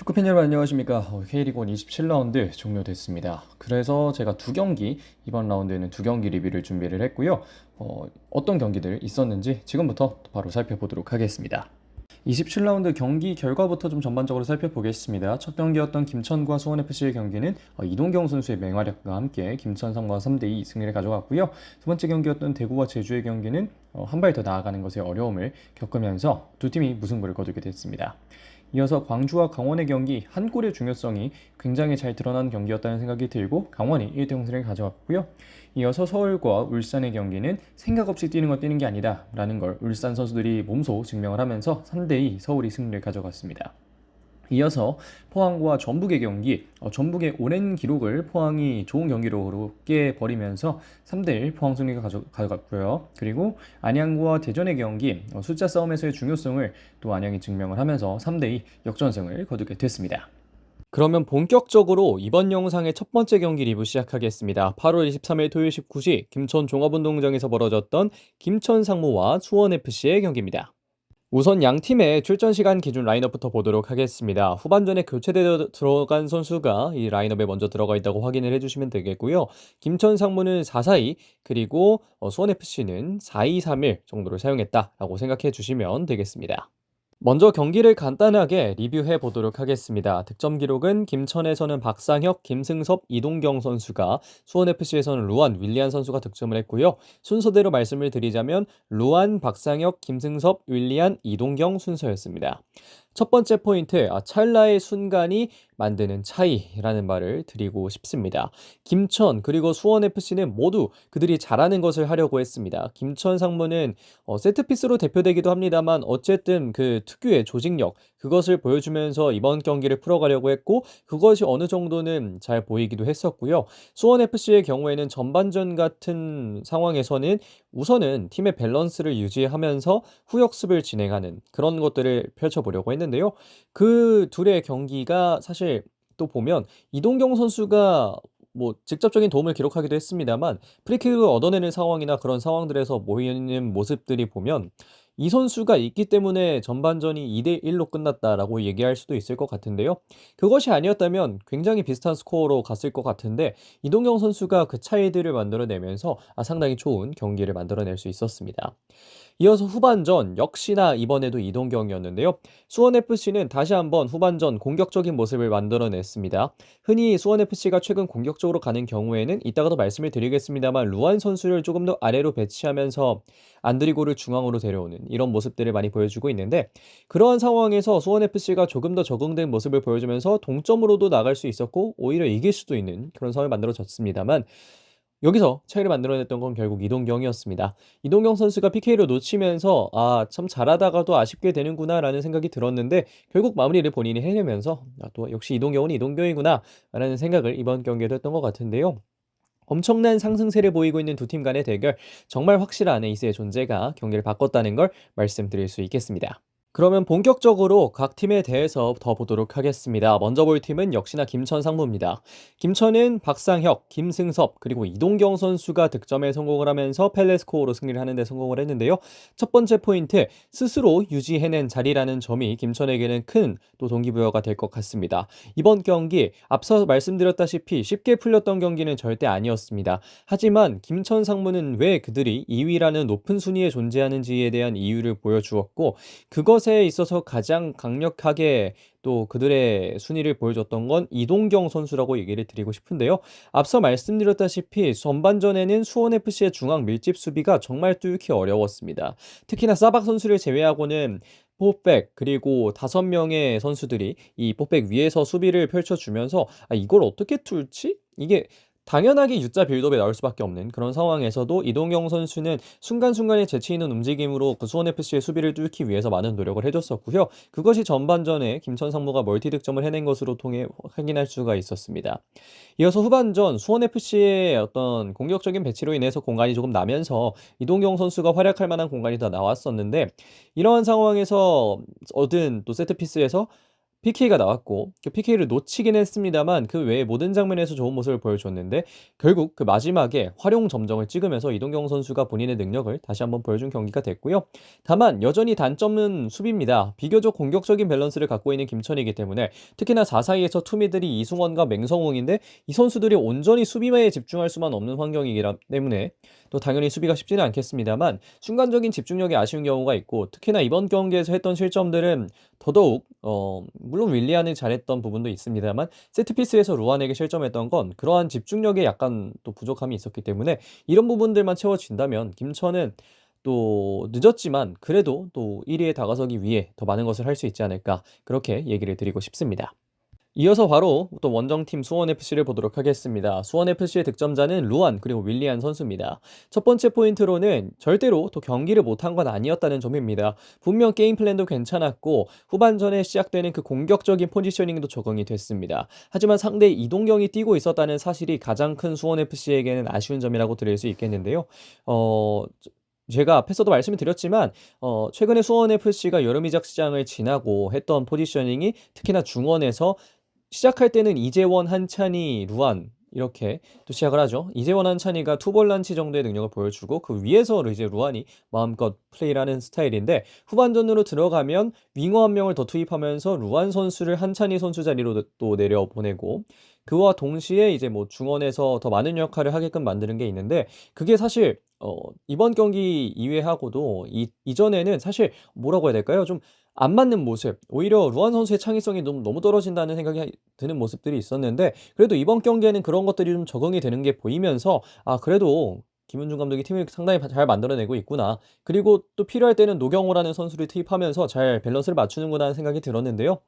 축구팬 여러분 안녕하십니까. K리그 1 27라운드 종료됐습니다. 그래서 제가 두 경기, 이번 라운드에는 두 경기 리뷰를 준비를 했고요. 어떤 경기들 있었는지 지금부터 바로 살펴보도록 하겠습니다. 27라운드 경기 결과부터 좀 전반적으로 살펴보겠습니다. 첫 경기였던 김천과 수원FC의 경기는 이동경 선수의 맹활약과 함께 김천 상무가 3대2 승리를 가져갔고요. 두 번째 경기였던 대구와 제주의 경기는 한 발 더 나아가는 것에 어려움을 겪으면서 두 팀이 무승부를 거두게 됐습니다. 이어서 광주와 강원의 경기, 한 골의 중요성이 굉장히 잘 드러난 경기였다는 생각이 들고 강원이 1대0 승리를 가져갔고요. 이어서 서울과 울산의 경기는 생각 없이 뛰는 건 뛰는 게 아니다 라는 걸 울산 선수들이 몸소 증명을 하면서 3대2 서울이 승리를 가져갔습니다. 이어서 포항과 전북의 경기, 전북의 오랜 기록을 포항이 좋은 경기로 깨버리면서 3대1 포항 승리가 가져갔고요. 그리고 안양과 대전의 경기, 숫자 싸움에서의 중요성을 또 안양이 증명을 하면서 3대2 역전승을 거두게 됐습니다. 그러면 본격적으로 이번 영상의 첫 번째 경기 리뷰 시작하겠습니다. 8월 23일 토요일 19시 김천 종합운동장에서 벌어졌던 김천 상무와 수원FC의 경기입니다. 우선 양 팀의 출전 시간 기준 라인업부터 보도록 하겠습니다. 후반전에 교체되어 들어간 선수가 이 라인업에 먼저 들어가 있다고 확인을 해주시면 되겠고요. 김천 상무는 4-4-2 그리고 수원FC는 4-2-3-1 정도를 사용했다라고 생각해 주시면 되겠습니다. 먼저 경기를 간단하게 리뷰해 보도록 하겠습니다. 득점 기록은 김천에서는 박상혁, 김승섭, 이동경 선수가, 수원FC에서는 루안, 윌리안 선수가 득점을 했고요. 순서대로 말씀을 드리자면 루안, 박상혁, 김승섭, 윌리안, 이동경 순서였습니다. 첫 번째 포인트, 찰나의 순간이 만드는 차이라는 말을 드리고 싶습니다. 김천 그리고 수원FC는 모두 그들이 잘하는 것을 하려고 했습니다. 김천 상무는 세트피스로 대표되기도 합니다만 어쨌든 그 특유의 조직력 그것을 보여주면서 이번 경기를 풀어가려고 했고 그것이 어느 정도는 잘 보이기도 했었고요. 수원FC의 경우에는 전반전 같은 상황에서는 우선은 팀의 밸런스를 유지하면서 후역습을 진행하는 그런 것들을 펼쳐보려고 했는데요. 그 둘의 경기가 사실 또 보면 이동경 선수가 뭐 직접적인 도움을 기록하기도 했습니다만 프리킥을 얻어내는 상황이나 그런 상황들에서 모이는 모습들이 보면 이 선수가 있기 때문에 전반전이 2대1로 끝났다라고 얘기할 수도 있을 것 같은데요. 그것이 아니었다면 굉장히 비슷한 스코어로 갔을 것 같은데 이동경 선수가 그 차이들을 만들어내면서 상당히 좋은 경기를 만들어낼 수 있었습니다. 이어서 후반전 역시나 이번에도 이동경이었는데요. 수원FC는 다시 한번 후반전 공격적인 모습을 만들어냈습니다. 흔히 수원FC가 최근 공격적으로 가는 경우에는 이따가도 말씀을 드리겠습니다만 루안 선수를 조금 더 아래로 배치하면서 안드리고를 중앙으로 데려오는 이런 모습들을 많이 보여주고 있는데 그러한 상황에서 수원FC가 조금 더 적응된 모습을 보여주면서 동점으로도 나갈 수 있었고 오히려 이길 수도 있는 그런 상황이 만들어졌습니다만 여기서 차이를 만들어냈던 건 결국 이동경이었습니다. 이동경 선수가 PK를 놓치면서 참 잘하다가도 아쉽게 되는구나라는 생각이 들었는데 결국 마무리를 본인이 해내면서 또 역시 이동경은 이동경이구나라는 생각을 이번 경기에도 했던 것 같은데요. 엄청난 상승세를 보이고 있는 두 팀 간의 대결, 정말 확실한 에이스의 존재가 경기를 바꿨다는 걸 말씀드릴 수 있겠습니다. 그러면 본격적으로 각 팀에 대해서 더 보도록 하겠습니다. 먼저 볼 팀은 역시나 김천 상무입니다. 김천은 박상혁, 김승섭, 그리고 이동경 선수가 득점에 성공을 하면서 펠레스코어로 승리를 하는 데 성공을 했는데요. 첫 번째 포인트, 스스로 유지해낸 자리라는 점이 김천에게는 큰 또 동기부여가 될 것 같습니다. 이번 경기, 앞서 말씀드렸다시피 쉽게 풀렸던 경기는 절대 아니었습니다. 하지만 김천 상무는 왜 그들이 2위라는 높은 순위에 존재하는지에 대한 이유를 보여주었고 그것에 있어서 가장 강력하게 또 그들의 순위를 보여줬던 건 이동경 선수라고 얘기를 드리고 싶은데요. 앞서 말씀드렸다시피 전반전에는 수원FC의 중앙 밀집 수비가 정말 뚫기 어려웠습니다. 특히나 사박 선수를 제외하고는 포백 그리고 5명의 선수들이 이 포백 위에서 수비를 펼쳐주면서 이걸 어떻게 뚫지? 이게 당연하게 U자 빌드업에 나올 수밖에 없는 그런 상황에서도 이동경 선수는 순간순간에 재치 있는 움직임으로 그 수원FC의 수비를 뚫기 위해서 많은 노력을 해줬었고요. 그것이 전반전에 김천 상무가 멀티 득점을 해낸 것으로 통해 확인할 수가 있었습니다. 이어서 후반전 수원FC의 어떤 공격적인 배치로 인해서 공간이 조금 나면서 이동경 선수가 활약할 만한 공간이 더 나왔었는데 이러한 상황에서 얻은 또 세트피스에서 PK가 나왔고 그 PK를 놓치긴 했습니다만 그 외에 모든 장면에서 좋은 모습을 보여줬는데 결국 그 마지막에 활용 점정을 찍으면서 이동경 선수가 본인의 능력을 다시 한번 보여준 경기가 됐고요. 다만 여전히 단점은 수비입니다. 비교적 공격적인 밸런스를 갖고 있는 김천이기 때문에 특히나 4사이에서 투미들이 이승원과 맹성웅인데 이 선수들이 온전히 수비에 집중할 수만 없는 환경이기 때문에 또 당연히 수비가 쉽지는 않겠습니다만 순간적인 집중력이 아쉬운 경우가 있고 특히나 이번 경기에서 했던 실점들은 더더욱 물론 윌리안이 잘했던 부분도 있습니다만 세트피스에서 루안에게 실점했던 건 그러한 집중력에 약간 또 부족함이 있었기 때문에 이런 부분들만 채워진다면 김천은 또 늦었지만 그래도 또 1위에 다가서기 위해 더 많은 것을 할 수 있지 않을까 그렇게 얘기를 드리고 싶습니다. 이어서 바로 또 원정팀 수원FC를 보도록 하겠습니다. 수원FC의 득점자는 루안 그리고 윌리안 선수입니다. 첫 번째 포인트로는 절대로 또 경기를 못한 건 아니었다는 점입니다. 분명 게임 플랜도 괜찮았고 후반전에 시작되는 그 공격적인 포지셔닝도 적응이 됐습니다. 하지만 상대 이동경이 뛰고 있었다는 사실이 가장 큰 수원FC에게는 아쉬운 점이라고 드릴 수 있겠는데요. 제가 앞에서도 말씀을 드렸지만 최근에 수원FC가 여름이적 시장을 지나고 했던 포지셔닝이 특히나 중원에서 시작할 때는 이재원, 한찬희, 루안 이렇게 또 시작을 하죠. 이재원, 한찬희가 투볼란치 정도의 능력을 보여주고 그 위에서 이제 루안이 마음껏 플레이를 하는 스타일인데 후반전으로 들어가면 윙어 한 명을 더 투입하면서 루안 선수를 한찬희 선수 자리로 또 내려보내고 그와 동시에 이제 뭐 중원에서 더 많은 역할을 하게끔 만드는 게 있는데 그게 사실 이번 경기 이외하고도 이전에는 사실 뭐라고 해야 될까요? 좀 안 맞는 모습, 오히려 루안 선수의 창의성이 너무 떨어진다는 생각이 드는 모습들이 있었는데 그래도 이번 경기에는 그런 것들이 좀 적응이 되는 게 보이면서 그래도 김은중 감독이 팀을 상당히 잘 만들어내고 있구나. 그리고 또 필요할 때는 노경호라는 선수를 투입하면서 잘 밸런스를 맞추는구나 하는 생각이 들었는데요.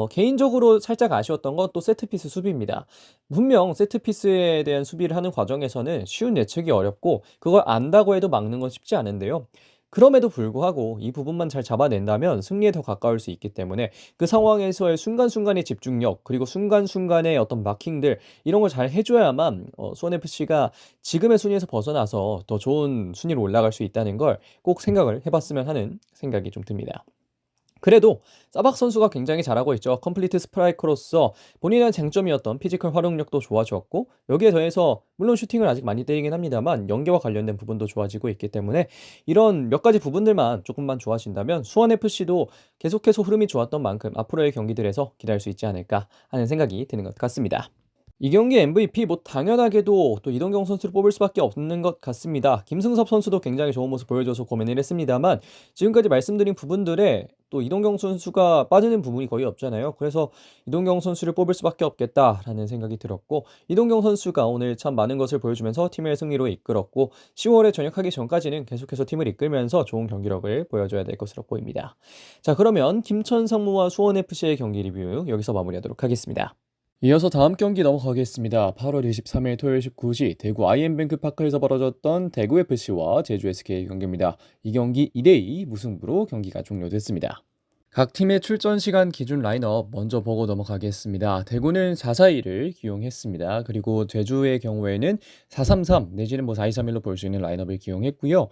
개인적으로 살짝 아쉬웠던 건 또 세트피스 수비입니다. 분명 세트피스에 대한 수비를 하는 과정에서는 쉬운 예측이 어렵고 그걸 안다고 해도 막는 건 쉽지 않은데요. 그럼에도 불구하고 이 부분만 잘 잡아낸다면 승리에 더 가까울 수 있기 때문에 그 상황에서의 순간순간의 집중력 그리고 순간순간의 어떤 마킹들 이런 걸 잘 해줘야만 수원FC가 지금의 순위에서 벗어나서 더 좋은 순위로 올라갈 수 있다는 걸 꼭 생각을 해봤으면 하는 생각이 좀 듭니다. 그래도 사박 선수가 굉장히 잘하고 있죠. 컴플리트 스트라이커로서 본인의 장점이었던 피지컬 활용력도 좋아졌고 여기에 더해서 물론 슈팅을 아직 많이 때리긴 합니다만 연계와 관련된 부분도 좋아지고 있기 때문에 이런 몇 가지 부분들만 조금만 좋아진다면 수원FC도 계속해서 흐름이 좋았던 만큼 앞으로의 경기들에서 기대할 수 있지 않을까 하는 생각이 드는 것 같습니다. 이 경기 MVP 뭐 당연하게도 또 이동경 선수를 뽑을 수밖에 없는 것 같습니다. 김승섭 선수도 굉장히 좋은 모습 보여줘서 고민을 했습니다만 지금까지 말씀드린 부분들에 또 이동경 선수가 빠지는 부분이 거의 없잖아요. 그래서 이동경 선수를 뽑을 수밖에 없겠다라는 생각이 들었고 이동경 선수가 오늘 참 많은 것을 보여주면서 팀을 승리로 이끌었고 10월에 전역하기 전까지는 계속해서 팀을 이끌면서 좋은 경기력을 보여줘야 될 것으로 보입니다. 자, 그러면 김천 상무와 수원FC의 경기 리뷰 여기서 마무리하도록 하겠습니다. 이어서 다음 경기 넘어가겠습니다. 8월 23일 토요일 19시 대구 IM뱅크파크에서 벌어졌던 대구FC와 제주SK 경기입니다. 이 경기 2대2 무승부로 경기가 종료됐습니다. 각 팀의 출전 시간 기준 라인업 먼저 보고 넘어가겠습니다. 대구는 4-4-2를 기용했습니다. 그리고 제주의 경우에는 4-3-3 내지는 뭐 4-2-3-1로 볼 수 있는 라인업을 기용했고요.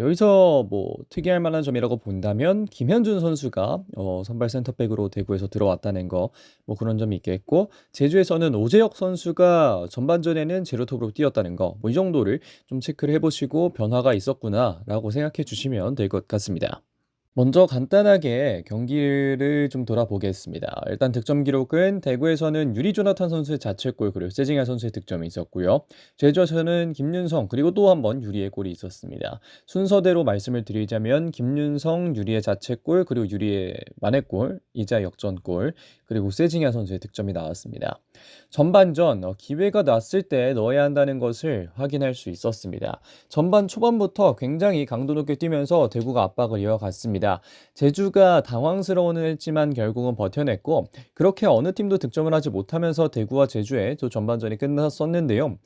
여기서 뭐 특이할 만한 점이라고 본다면 김현준 선수가 선발 센터백으로 대구에서 들어왔다는 거 뭐 그런 점이 있겠고 제주에서는 오재혁 선수가 전반전에는 제로톱으로 뛰었다는 거 뭐 이 정도를 좀 체크를 해보시고 변화가 있었구나라고 생각해 주시면 될 것 같습니다. 먼저 간단하게 경기를 좀 돌아보겠습니다. 일단 득점 기록은 대구에서는 유리 조나탄 선수의 자책골 그리고 세징야 선수의 득점이 있었고요. 제주에서는 김윤성 그리고 또 한 번 유리의 골이 있었습니다. 순서대로 말씀을 드리자면 김윤성 유리의 자책골 그리고 유리의 만회골 이자 역전골 그리고 세징야 선수의 득점이 나왔습니다. 전반전 기회가 났을 때 넣어야 한다는 것을 확인할 수 있었습니다. 전반 초반부터 굉장히 강도 높게 뛰면서 대구가 압박을 이어갔습니다. 제주가 당황스러워는 했지만 결국은 버텨냈고 그렇게 어느 팀도 득점을 하지 못하면서 대구와 제주의 또 전반전이 끝났었는데요.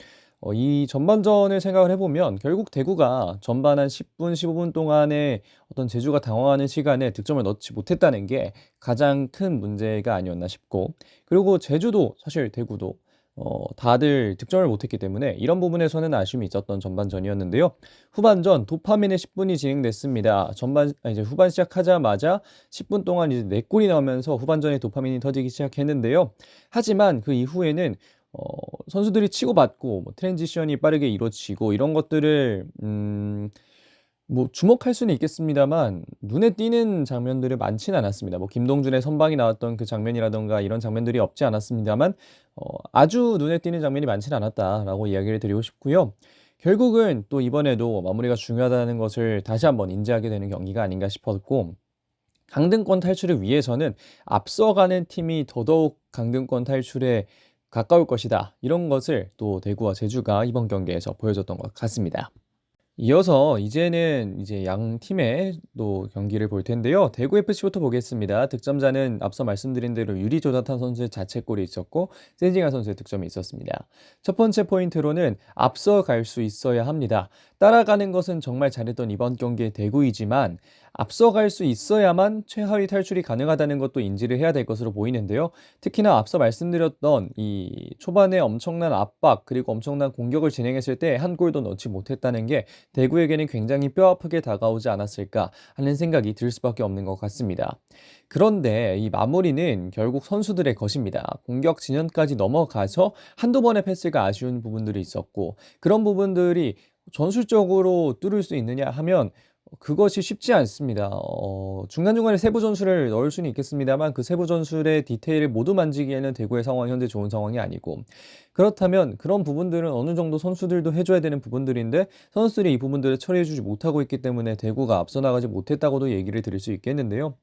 이 전반전을 생각을 해보면 결국 대구가 전반 한 10분, 15분 동안에 어떤 제주가 당황하는 시간에 득점을 넣지 못했다는 게 가장 큰 문제가 아니었나 싶고 그리고 제주도 사실 대구도 다들 득점을 못했기 때문에 이런 부분에서는 아쉬움이 있었던 전반전이었는데요. 후반전 도파민의 10분이 진행됐습니다. 이제 후반 시작하자마자 10분 동안 이제 4골이 나오면서 후반전에 도파민이 터지기 시작했는데요. 하지만 그 이후에는 어, 선수들이 치고받고 뭐 트랜지션이 빠르게 이루어지고 이런 것들을 뭐 주목할 수는 있겠습니다만 눈에 띄는 장면들이 많지는 않았습니다. 뭐 김동준의 선방이 나왔던 그 장면이라든가 이런 장면들이 없지 않았습니다만 아주 눈에 띄는 장면이 많지는 않았다라고 이야기를 드리고 싶고요. 결국은 또 이번에도 마무리가 중요하다는 것을 다시 한번 인지하게 되는 경기가 아닌가 싶었고, 강등권 탈출을 위해서는 앞서가는 팀이 더더욱 강등권 탈출에 가까울 것이다, 이런 것을 또 대구와 제주가 이번 경기에서 보여줬던 것 같습니다. 이어서 이제는 이제 양 팀의 또 경기를 볼 텐데요. 대구 FC부터 보겠습니다. 득점자는 앞서 말씀드린 대로 유리 조나탄 선수의 자책골이 있었고 세징야 선수의 득점이 있었습니다. 첫 번째 포인트로는 앞서 갈 수 있어야 합니다. 따라가는 것은 정말 잘했던 이번 경기의 대구이지만 앞서 갈 수 있어야만 최하위 탈출이 가능하다는 것도 인지를 해야 될 것으로 보이는데요. 특히나 앞서 말씀드렸던 이 초반에 엄청난 압박 그리고 엄청난 공격을 진행했을 때 한 골도 넣지 못했다는 게 대구에게는 굉장히 뼈아프게 다가오지 않았을까 하는 생각이 들 수밖에 없는 것 같습니다. 그런데 이 마무리는 결국 선수들의 것입니다. 공격 진영까지 넘어가서 한두 번의 패스가 아쉬운 부분들이 있었고, 그런 부분들이 전술적으로 뚫을 수 있느냐 하면 그것이 쉽지 않습니다. 중간중간에 세부 전술을 넣을 수는 있겠습니다만 그 세부 전술의 디테일을 모두 만지기에는 대구의 상황이 현재 좋은 상황이 아니고, 그렇다면 그런 부분들은 어느 정도 선수들도 해줘야 되는 부분들인데 선수들이 이 부분들을 처리해주지 못하고 있기 때문에 대구가 앞서 나가지 못했다고도 얘기를 드릴 수 있겠는데요.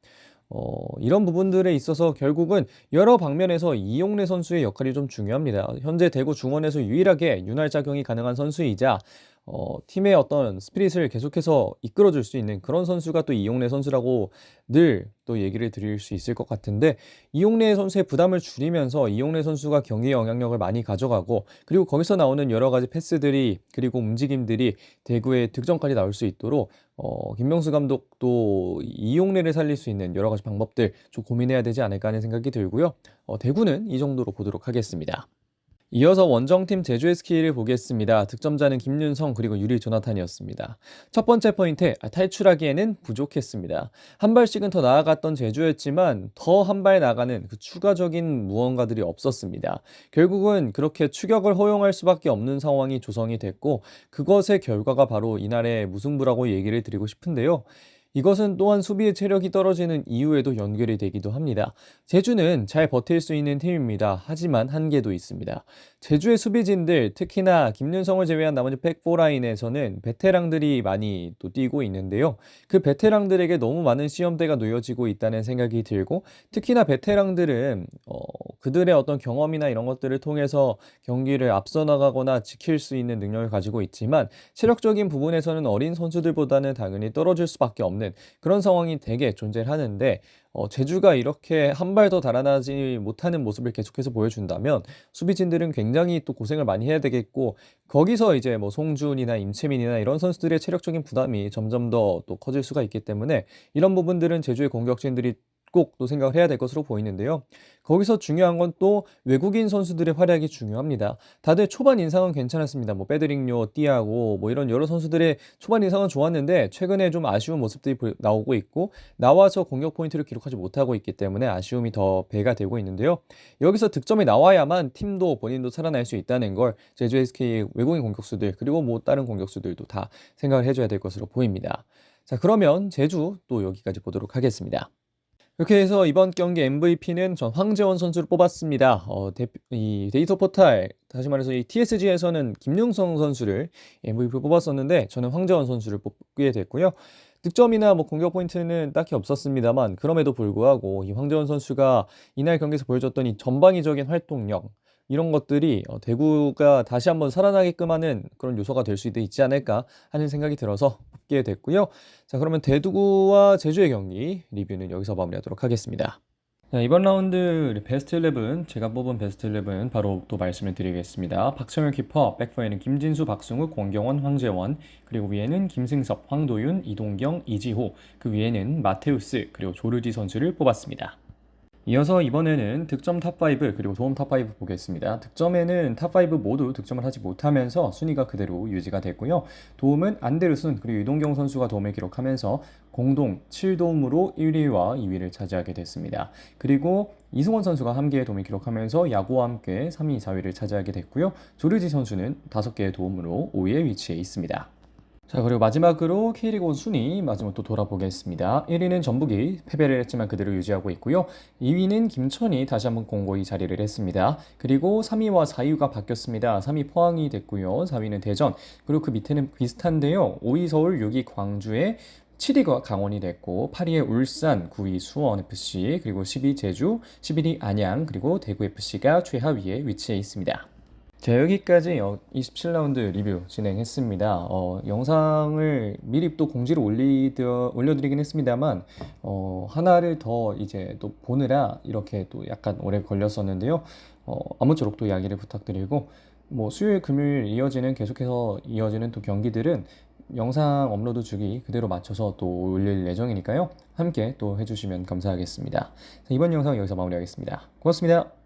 이런 부분들에 있어서 결국은 여러 방면에서 이용래 선수의 역할이 좀 중요합니다. 현재 대구 중원에서 유일하게 윤활작용이 가능한 선수이자 팀의 어떤 스피릿을 계속해서 이끌어줄 수 있는 그런 선수가 또 이용래 선수라고 늘 또 얘기를 드릴 수 있을 것 같은데, 이용래 선수의 부담을 줄이면서 이용래 선수가 경기의 영향력을 많이 가져가고, 그리고 거기서 나오는 여러 가지 패스들이 그리고 움직임들이 대구의 득점까지 나올 수 있도록 김명수 감독도 이용래를 살릴 수 있는 여러 가지 방법들 좀 고민해야 되지 않을까 하는 생각이 들고요. 대구는 이 정도로 보도록 하겠습니다. 이어서 원정팀 제주 SK를 보겠습니다. 득점자는 김윤성 그리고 유리 조나탄이었습니다. 첫 번째 포인트, 탈출하기에는 부족했습니다. 한 발씩은 더 나아갔던 제주였지만 더 한 발 나가는 그 추가적인 무언가들이 없었습니다. 결국은 그렇게 추격을 허용할 수밖에 없는 상황이 조성이 됐고, 그것의 결과가 바로 이날의 무승부라고 얘기를 드리고 싶은데요. 이것은 또한 수비의 체력이 떨어지는 이유에도 연결이 되기도 합니다. 제주는 잘 버틸 수 있는 팀입니다. 하지만 한계도 있습니다. 제주의 수비진들, 특히나 김윤성을 제외한 나머지 백포라인에서는 베테랑들이 많이 또 뛰고 있는데요. 그 베테랑들에게 너무 많은 시험대가 놓여지고 있다는 생각이 들고, 특히나 베테랑들은 그들의 어떤 경험이나 이런 것들을 통해서 경기를 앞서 나가거나 지킬 수 있는 능력을 가지고 있지만, 체력적인 부분에서는 어린 선수들보다는 당연히 떨어질 수밖에 없는 그런 상황이 되게 존재하는데, 제주가 이렇게 한 발 더 달아나지 못하는 모습을 계속해서 보여준다면 수비진들은 굉장히 또 고생을 많이 해야 되겠고, 거기서 이제 뭐 송준이나 임채민이나 이런 선수들의 체력적인 부담이 점점 더 또 커질 수가 있기 때문에 이런 부분들은 제주의 공격진들이 꼭 또 생각을 해야 될 것으로 보이는데요. 거기서 중요한 건 또 외국인 선수들의 활약이 중요합니다. 다들 초반 인상은 괜찮았습니다. 뭐 페드링요, 띠아고 뭐 이런 여러 선수들의 초반 인상은 좋았는데 최근에 좀 아쉬운 모습들이 나오고 있고, 나와서 공격 포인트를 기록하지 못하고 있기 때문에 아쉬움이 더 배가 되고 있는데요. 여기서 득점이 나와야만 팀도 본인도 살아날 수 있다는 걸 제주 SK 외국인 공격수들 그리고 뭐 다른 공격수들도 다 생각을 해줘야 될 것으로 보입니다. 자, 그러면 제주 또 여기까지 보도록 하겠습니다. 이렇게 해서 이번 경기 MVP는 전 황재원 선수를 뽑았습니다. 이 데이터 포탈, 다시 말해서 이 TSG에서는 김용성 선수를 MVP 뽑았었는데 저는 황재원 선수를 뽑게 됐고요. 득점이나 뭐 공격 포인트는 딱히 없었습니다만 그럼에도 불구하고 이 황재원 선수가 이날 경기에서 보여줬던 이 전방위적인 활동력, 이런 것들이 대구가 다시 한번 살아나게끔 하는 그런 요소가 될 수도 있지 않을까 하는 생각이 들어서 뽑게 됐고요. 자, 그러면 대구와 제주의 경기 리뷰는 여기서 마무리하도록 하겠습니다. 자, 이번 라운드 베스트 11, 제가 뽑은 베스트 11 바로 또 말씀을 드리겠습니다. 박철열 키퍼, 백포에는 김진수, 박승욱, 권경원, 황재원, 그리고 위에는 김승섭, 황도윤, 이동경, 이지호, 그 위에는 마테우스, 그리고 조르지 선수를 뽑았습니다. 이어서 이번에는 득점 탑5 그리고 도움 탑5 보겠습니다. 득점에는 탑5 모두 득점을 하지 못하면서 순위가 그대로 유지가 됐고요. 도움은 안데르슨 그리고 유동경 선수가 도움을 기록하면서 공동 7도움으로 1위와 2위를 차지하게 됐습니다. 그리고 이승원 선수가 1개의 도움을 기록하면서 야구와 함께 3위, 4위를 차지하게 됐고요. 조르지 선수는 5개의 도움으로 5위에 위치해 있습니다. 자, 그리고 마지막으로 K리그 1 순위 마지막 또 돌아보겠습니다. 1위는 전북이 패배를 했지만 그대로 유지하고 있고요. 2위는 김천이 다시 한번 공고히 자리를 했습니다. 그리고 3위와 4위가 바뀌었습니다. 3위 포항이 됐고요. 4위는 대전, 그리고 그 밑에는 비슷한데요. 5위 서울, 6위 광주에 7위가 강원이 됐고 8위에 울산, 9위 수원FC, 그리고 10위 제주, 11위 안양, 그리고 대구FC가 최하위에 위치해 있습니다. 자, 여기까지 27라운드 리뷰 진행했습니다. 영상을 미리 또 공지를 올려드리긴 했습니다만, 하나를 더 이제 또 보느라 이렇게 또 약간 오래 걸렸었는데요. 아무쪼록 또 양해를 부탁드리고, 뭐 수요일, 금요일 계속해서 이어지는 또 경기들은 영상 업로드 주기 그대로 맞춰서 또 올릴 예정이니까요. 함께 또 해주시면 감사하겠습니다. 자, 이번 영상 여기서 마무리하겠습니다. 고맙습니다.